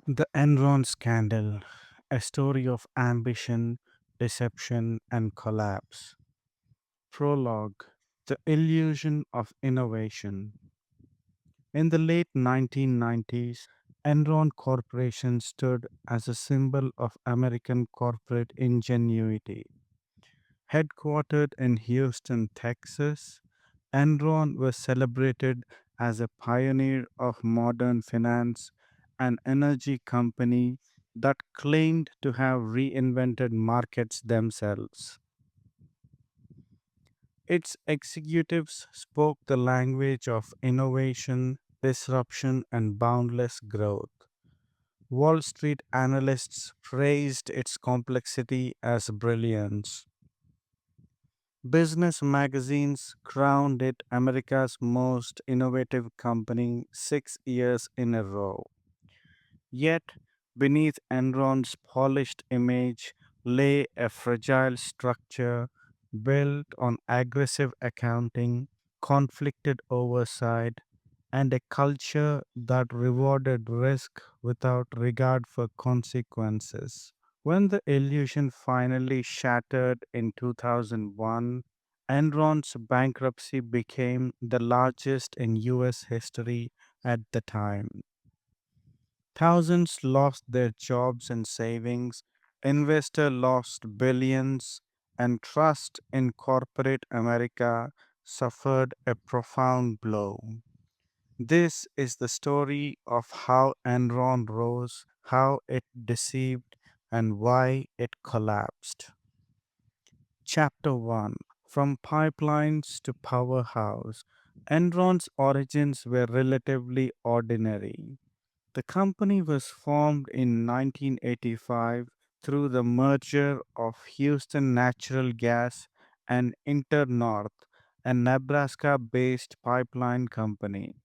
The Enron Scandal, a story of ambition, deception, and collapse. Prologue. The illusion of innovation. In the late 1990s, Enron Corporation stood as a symbol of American corporate ingenuity. Headquartered in Houston, Texas, Enron was celebrated as a pioneer of modern finance, an energy company that claimed to have reinvented markets themselves. Its executives spoke the language of innovation, disruption, and boundless growth. Wall Street analysts praised its complexity as brilliance. Business magazines crowned it America's most innovative company 6 years in a row. Yet, beneath Enron's polished image lay a fragile structure built on aggressive accounting, conflicted oversight, and a culture that rewarded risk without regard for consequences. When the illusion finally shattered in 2001, Enron's bankruptcy became the largest in US history at the time. Thousands lost their jobs and savings, investors lost billions, and trust in corporate America suffered a profound blow. This is the story of how Enron rose, how it deceived, and why it collapsed. Chapter 1. From Pipelines to Powerhouse. Enron's origins were relatively ordinary. The company was formed in 1985 through the merger of Houston Natural Gas and Internorth, a Nebraska based pipeline company.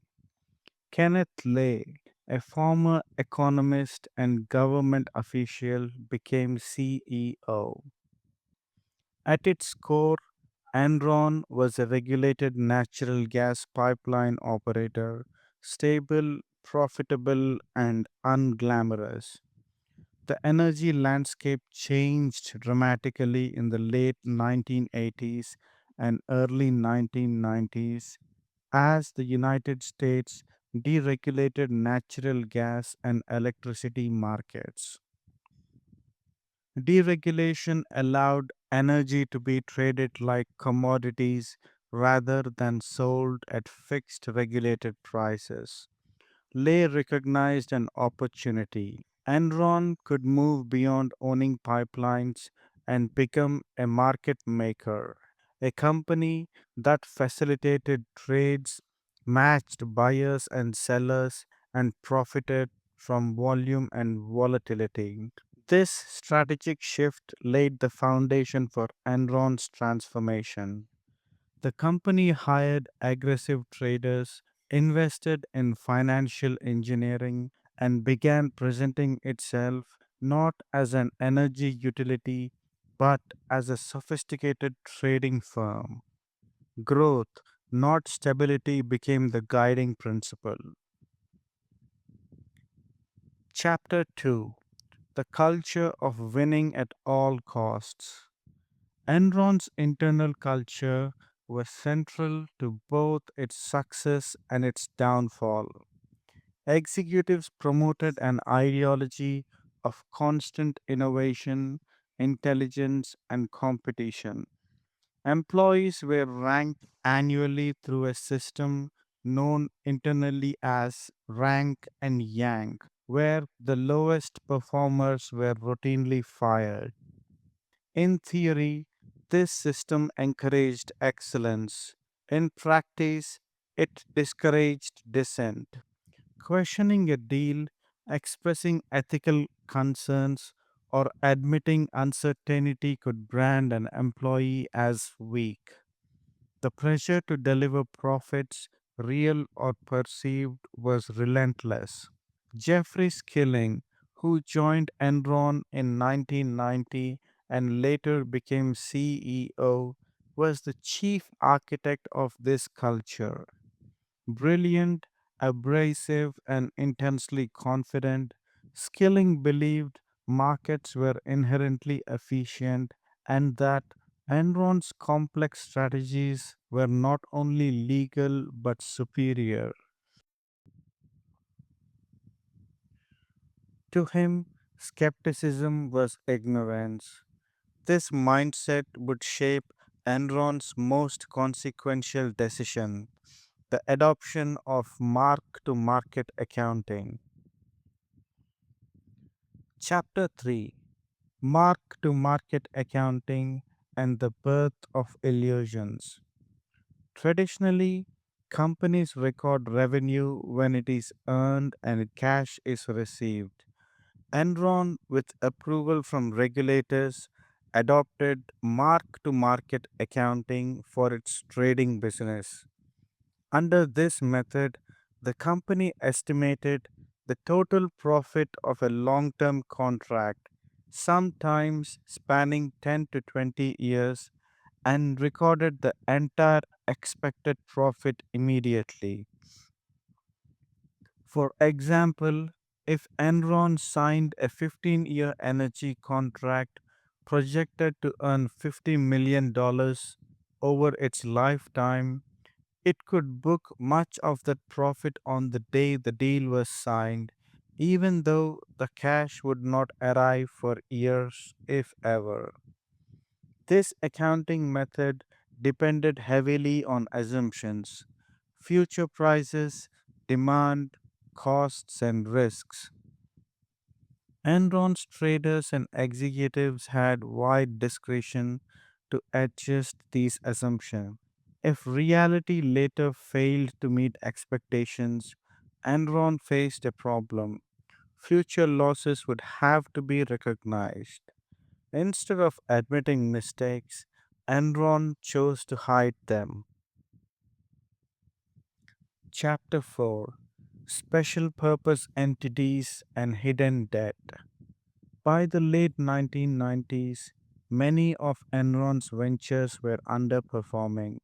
Kenneth Lay, a former economist and government official, became CEO. At its core, Enron was a regulated natural gas pipeline operator, stable, profitable, and unglamorous. The energy landscape changed dramatically in the late 1980s and early 1990s as the United States deregulated natural gas and electricity markets. Deregulation allowed energy to be traded like commodities rather than sold at fixed regulated prices. Lay recognized an opportunity. Enron could move beyond owning pipelines and become a market maker, a company that facilitated trades, matched buyers and sellers, and profited from volume and volatility. This strategic shift laid the foundation for Enron's transformation. The company hired aggressive traders, invested in financial engineering, and began presenting itself not as an energy utility but as a sophisticated trading firm. Growth, not stability, became the guiding principle. Chapter 2. The Culture of Winning at All Costs. Enron's internal culture was central to both its success and its downfall. Executives promoted an ideology of constant innovation, intelligence, and competition. Employees were ranked annually through a system known internally as rank and yank, where the lowest performers were routinely fired. In theory, this system encouraged excellence. In practice, it discouraged dissent. Questioning a deal, expressing ethical concerns, or admitting uncertainty could brand an employee as weak. The pressure to deliver profits, real or perceived, was relentless. Jeffrey Skilling, who joined Enron in 1990 and later became CEO, was the chief architect of this culture. Brilliant, abrasive, and intensely confident, Skilling believed markets were inherently efficient and that Enron's complex strategies were not only legal but superior. To him, skepticism was ignorance. This mindset would shape Enron's most consequential decision, the adoption of mark to market accounting. Chapter 3: Mark to market accounting and the birth of illusions. Traditionally, companies record revenue when it is earned and cash is received. Enron, with approval from regulators, adopted mark to market accounting for its trading business. Under this method, the company estimated the total profit of a long term contract, sometimes spanning 10 to 20 years, and recorded the entire expected profit immediately. For example, if Enron signed a 15-year energy contract projected to earn $50 million over its lifetime, it could book much of that profit on the day the deal was signed, even though the cash would not arrive for years, if ever. This accounting method depended heavily on assumptions, future prices, demand, costs, and risks. Enron's traders and executives had wide discretion to adjust these assumptions. If reality later failed to meet expectations, Enron faced a problem. Future losses would have to be recognized. Instead of admitting mistakes, Enron chose to hide them. Chapter 4: Special Purpose Entities and Hidden Debt. By the late 1990s, many of Enron's ventures were underperforming.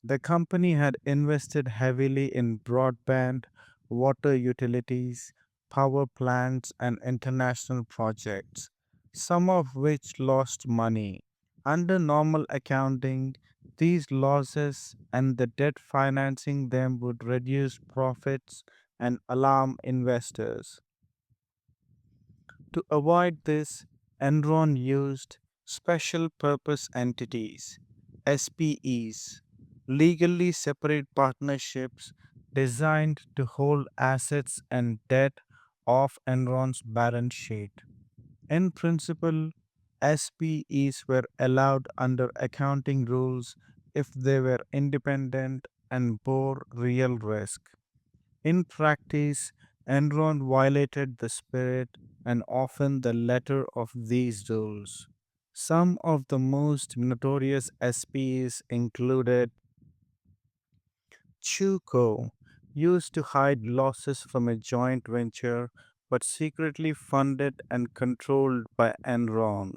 The company had invested heavily in broadband, water utilities, power plants, and international projects, some of which lost money. Under normal accounting, these losses and the debt financing them would reduce profits and alarm investors. To avoid this, Enron used special purpose entities, SPEs, legally separate partnerships designed to hold assets and debt off Enron's balance sheet. In principle, SPEs were allowed under accounting rules if they were independent and bore real risk. In practice, Enron violated the spirit and often the letter of these rules. Some of the most notorious SPs included Chuco, used to hide losses from a joint venture but secretly funded and controlled by Enron.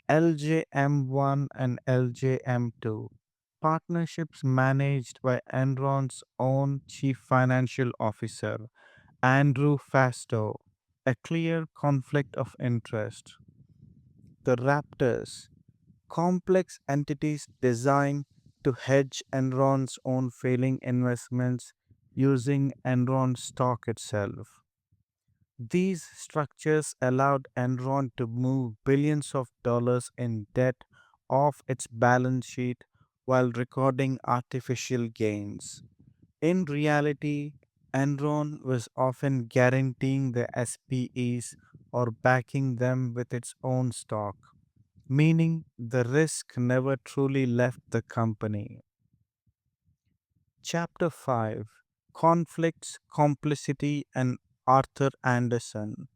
LJM1 and LJM2, partnerships managed by Enron's own chief financial officer, Andrew Fastow, a clear conflict of interest. The Raptors, complex entities designed to hedge Enron's own failing investments using Enron stock itself. These structures allowed Enron to move billions of dollars in debt off its balance sheet while recording artificial gains. In reality, Enron was often guaranteeing the SPEs or backing them with its own stock, meaning the risk never truly left the company. Chapter 5: Conflicts, Complicity, and Arthur Anderson.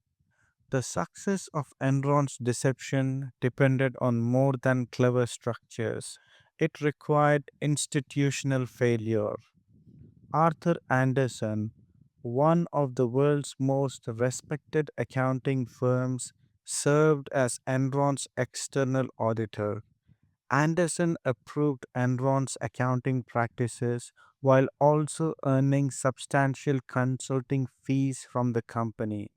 The success of Enron's deception depended on more than clever structures. It required institutional failure. Arthur Anderson, one of the world's most respected accounting firms, served as Enron's external auditor. Anderson approved Enron's accounting practices while also earning substantial consulting fees from the company.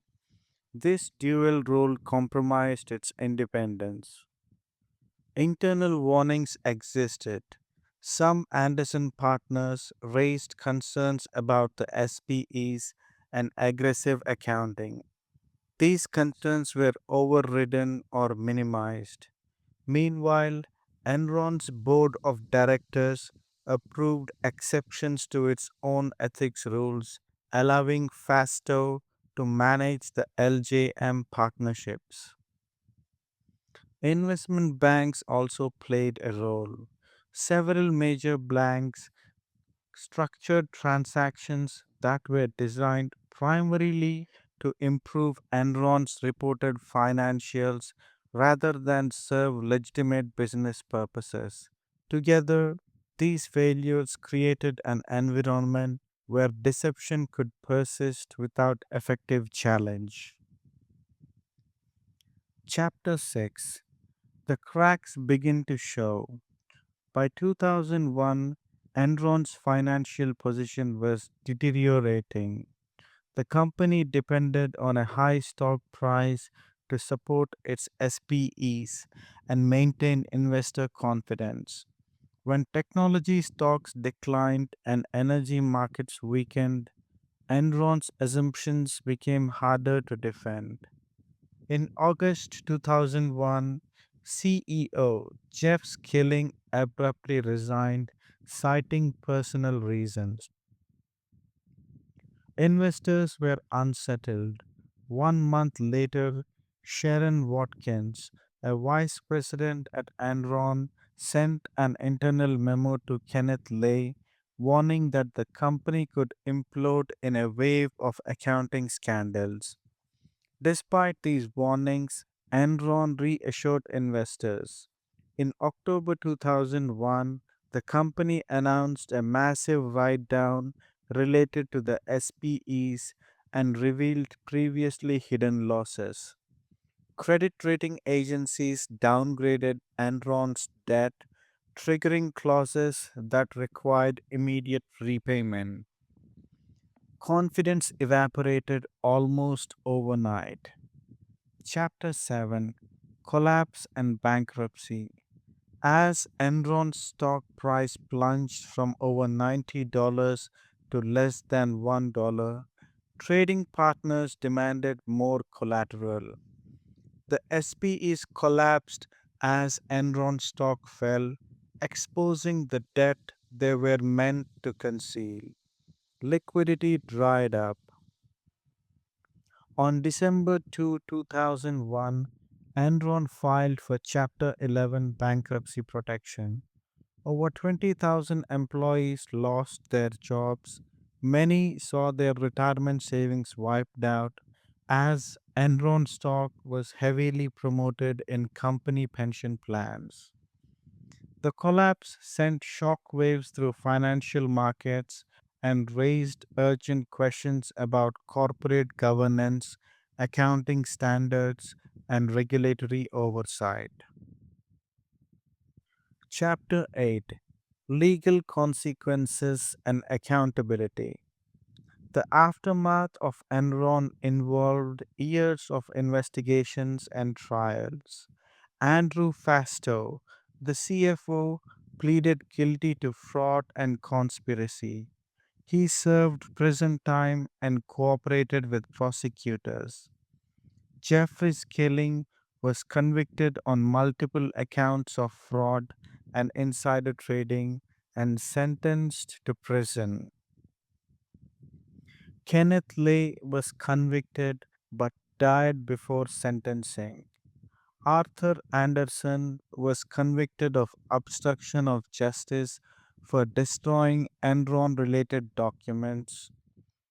This dual role compromised its independence. Internal warnings existed. Some Anderson partners raised concerns about the SPEs and aggressive accounting. These concerns were overridden or minimized. Meanwhile, Enron's board of directors approved exceptions to its own ethics rules, allowing Fasto to manage the LJM partnerships. Investment banks also played a role. Several major banks structured transactions that were designed primarily to improve Enron's reported financials rather than serve legitimate business purposes. Together, these failures created an environment where deception could persist without effective challenge. Chapter 6. The cracks begin to show. By 2001, Enron's financial position was deteriorating. The company depended on a high stock price to support its SPEs and maintain investor confidence. When technology stocks declined and energy markets weakened, Enron's assumptions became harder to defend. In August 2001, CEO Jeff Skilling abruptly resigned, citing personal reasons. Investors were unsettled. 1 month later, Sharon Watkins, a vice president at Enron, sent an internal memo to Kenneth Lay warning that the company could implode in a wave of accounting scandals. Despite these warnings, Enron reassured investors. In October 2001, the company announced a massive write down related to the SPEs and revealed previously hidden losses. Credit rating agencies downgraded Enron's debt, triggering clauses that required immediate repayment. Confidence evaporated almost overnight. Chapter 7. Collapse and Bankruptcy. As Enron's stock price plunged from over $90 to less than $1, trading partners demanded more collateral. The SPEs collapsed as Enron stock fell, exposing the debt they were meant to conceal. Liquidity dried up. On December 2, 2001, Enron filed for Chapter 11 bankruptcy protection. Over 20,000 employees lost their jobs. Many saw their retirement savings wiped out as Enron stock was heavily promoted in company pension plans. The collapse sent shockwaves through financial markets and raised urgent questions about corporate governance, accounting standards, and regulatory oversight. Chapter 8. Legal Consequences and Accountability. The aftermath of Enron involved years of investigations and trials. Andrew Fastow, the CFO, pleaded guilty to fraud and conspiracy. He served prison time and cooperated with prosecutors. Jeffrey Skilling was convicted on multiple accounts of fraud and insider trading and sentenced to prison. Kenneth Lay was convicted but died before sentencing. Arthur Anderson was convicted of obstruction of justice for destroying Enron related documents.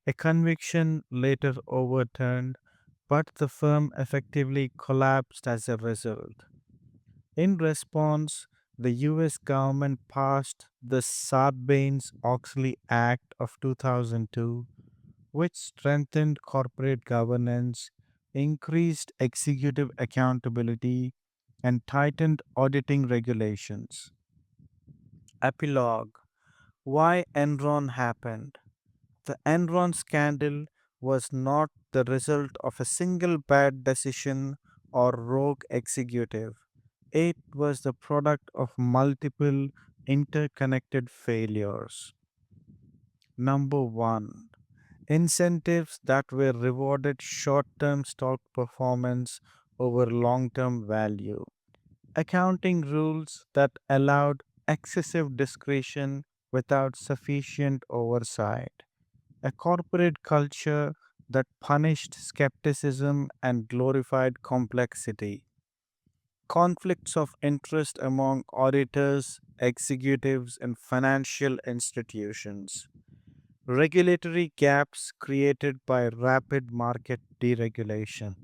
A conviction later overturned, but the firm effectively collapsed as a result. In response, the US government passed the Sarbanes Oxley Act of 2002, which strengthened corporate governance, increased executive accountability, and tightened auditing regulations. Epilogue. Why Enron happened? The Enron scandal was not the result of a single bad decision or rogue executive. It was the product of multiple interconnected failures. Number one, incentives that were rewarded short term stock performance over long term value. Accounting rules that allowed excessive discretion without sufficient oversight. A corporate culture that punished skepticism and glorified complexity. Conflicts of interest among auditors, executives, and financial institutions. Regulatory gaps created by rapid market deregulation.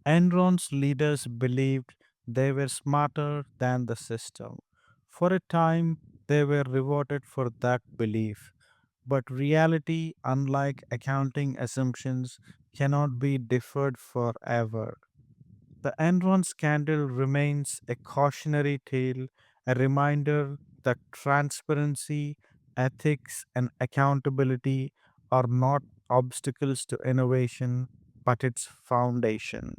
Enron's leaders believed they were smarter than the system. For a time, they were rewarded for that belief. But reality, unlike accounting assumptions, cannot be deferred forever. The Enron scandal remains a cautionary tale, a reminder that transparency, ethics, and accountability are not obstacles to innovation, but its foundation.